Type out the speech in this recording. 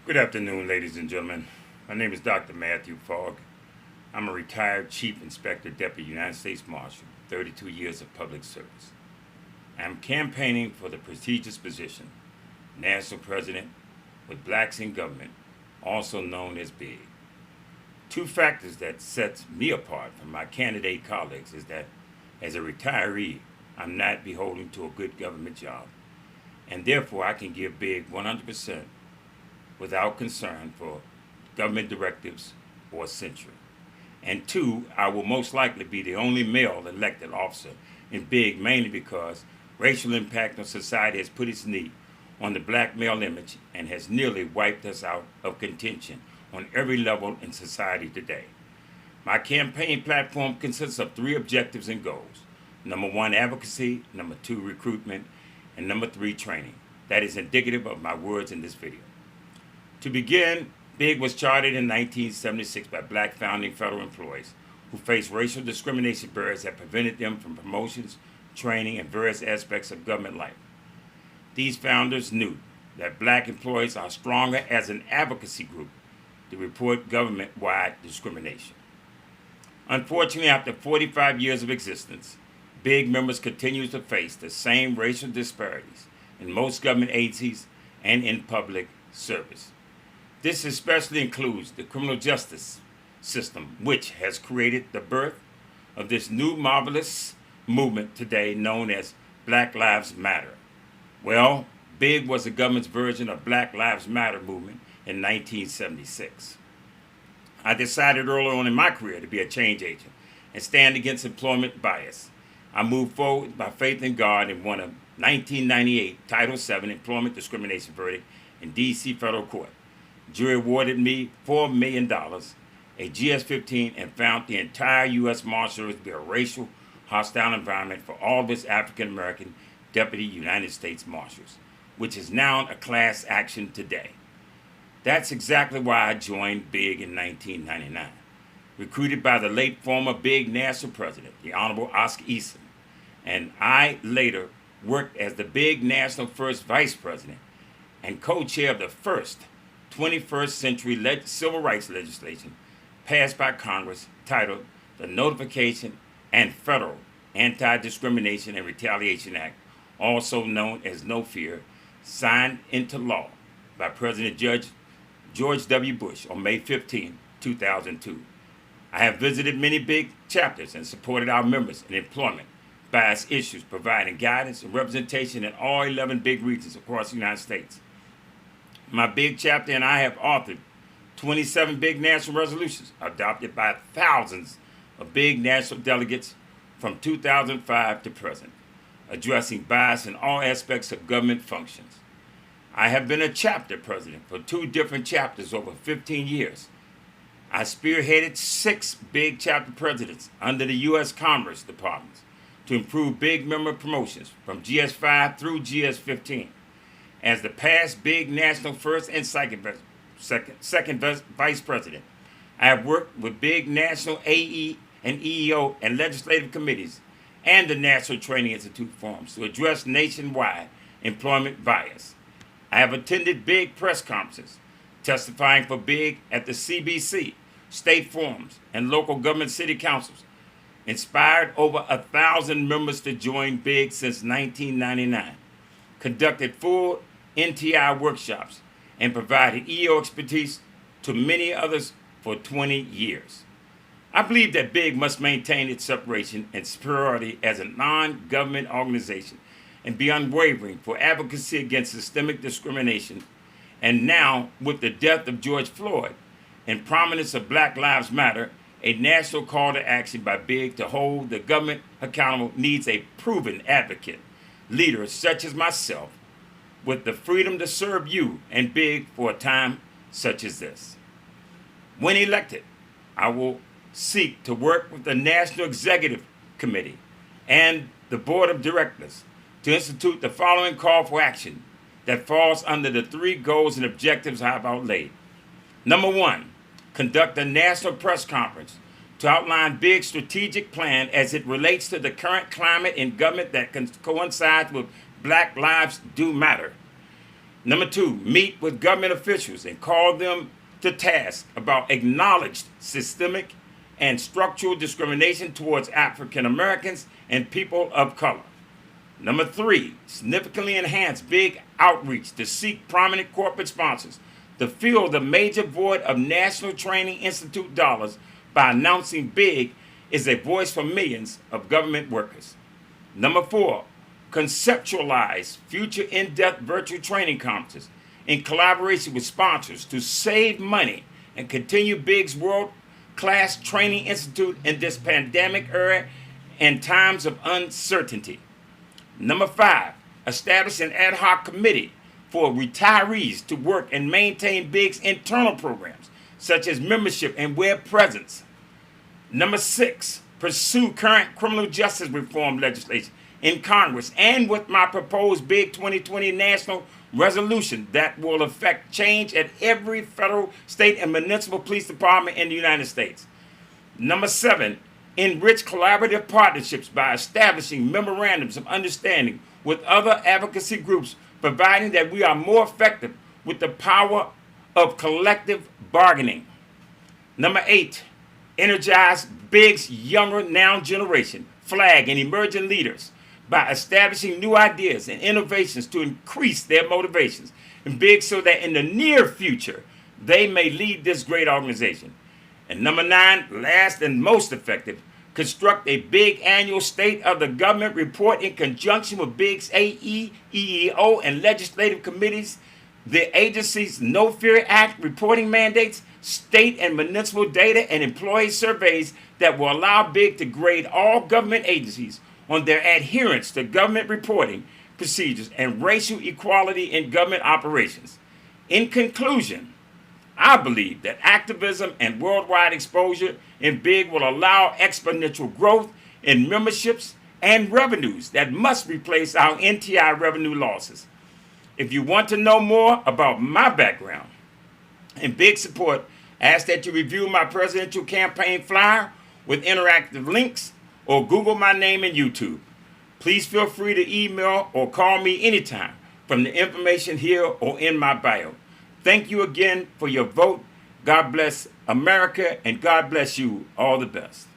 Good afternoon, ladies and gentlemen. My name is Dr. Matthew Fogg. I'm a retired Chief Inspector Deputy United States Marshal, 32 years of public service. I'm campaigning for the prestigious position, National President with Blacks in Government, also known as BIG. Two factors that sets me apart from my candidate colleagues is that as a retiree, I'm not beholden to a good government job, and therefore I can give BIG 100% without concern for government directives or censure. And two, I will most likely be the only male elected officer in BIG, mainly because racial impact on society has put its knee on the black male image and has nearly wiped us out of contention on every level in society today. My campaign platform consists of three objectives and goals. Number one, advocacy. Number two, recruitment. And number three, training. That is indicative of my words in this video. To begin, BIG was chartered in 1976 by black founding federal employees who faced racial discrimination barriers that prevented them from promotions, training, and various aspects of government life. These founders knew that black employees are stronger as an advocacy group to report government-wide discrimination. Unfortunately, after 45 years of existence, BIG members continue to face the same racial disparities in most government agencies and in public service. This especially includes the criminal justice system, which has created the birth of this new marvelous movement today known as Black Lives Matter. Well, BIG was the government's version of Black Lives Matter movement in 1976. I decided early on in my career to be a change agent and stand against employment bias. I moved forward by faith in God and won a 1998 Title VII employment discrimination verdict in D.C. federal court. Jury awarded me $4 million, a GS-15, and found the entire U.S. Marshal Service to be a racial, hostile environment for all of its African-American Deputy United States Marshals, which is now a class action today. That's exactly why I joined BIG in 1999. Recruited by the late former BIG National President, the Honorable Oscar Eason, and I later worked as the BIG National First Vice President and co-chair of the first 21st century civil rights legislation passed by Congress titled the Notification and Federal Anti-Discrimination and Retaliation Act, also known as No Fear, signed into law by President George W. Bush on May 15, 2002. I have visited many BIG chapters and supported our members in employment bias issues, providing guidance and representation in all 11 BIG regions across the United States. My BIG chapter and I have authored 27 BIG national resolutions adopted by thousands of BIG national delegates from 2005 to present, addressing bias in all aspects of government functions. I have been a chapter president for two different chapters over 15 years. I spearheaded 6 BIG chapter presidents under the U.S. Commerce Department to improve BIG member promotions from GS5 through GS15. As the past BIG national first and second vice president, I have worked with BIG national AE and EEO and legislative committees and the National Training Institute forums to address nationwide employment bias. I have attended BIG press conferences, testifying for BIG at the CBC, state forums, and local government city councils, inspired over 1,000 members to join BIG since 1999, conducted full NTI workshops, and provided EO expertise to many others for 20 years. I believe that BIG must maintain its separation and superiority as a non-government organization and be unwavering for advocacy against systemic discrimination. And now, with the death of George Floyd and prominence of Black Lives Matter, a national call to action by BIG to hold the government accountable needs a proven advocate, leaders such as myself, with the freedom to serve you and BIG for a time such as this. When elected, I will seek to work with the National Executive Committee and the Board of Directors to institute the following call for action that falls under the 3 goals and objectives I have outlaid. Number 1, conduct a national press conference to outline BIG's strategic plan as it relates to the current climate in government that coincides with Black Lives Do Matter. Number two, meet with government officials and call them to task about acknowledged systemic and structural discrimination towards African Americans and people of color. Number three, significantly enhance big outreach to seek prominent corporate sponsors to fill the major void of National Training Institute dollars by announcing Big is a voice for millions of government workers. Number four, conceptualize future in-depth virtual training conferences in collaboration with sponsors to save money and continue Big's world-class training institute in this pandemic era and times of uncertainty. Number five, establish an ad hoc committee for retirees to work and maintain Big's internal programs, such as membership and web presence. Number six, pursue current criminal justice reform legislation in Congress and with my proposed Big 2020 national resolution that will affect change at every federal, state, and municipal police department in the United States. Number seven, enrich collaborative partnerships by establishing memorandums of understanding with other advocacy groups, providing that we are more effective with the power of collective bargaining. Number eight, energize Big's younger now generation, flag, and emerging leaders by establishing new ideas and innovations to increase their motivations and Big so that in the near future they may lead this great organization. And number nine, last and most effective, construct a Big annual State of the Government report in conjunction with Big's AE, EEO, and legislative committees, the agency's No Fear Act reporting mandates, state and municipal data, and employee surveys that will allow Big to grade all government agencies on their adherence to government reporting procedures and racial equality in government operations. In conclusion, I believe that activism and worldwide exposure in Big will allow exponential growth in memberships and revenues that must replace our NTI revenue losses. If you want to know more about my background and Big support, I ask that you review my presidential campaign flyer with interactive links or Google my name in YouTube. Please feel free to email or call me anytime from the information here or in my bio. Thank you again for your vote. God bless America and God bless you. All the best.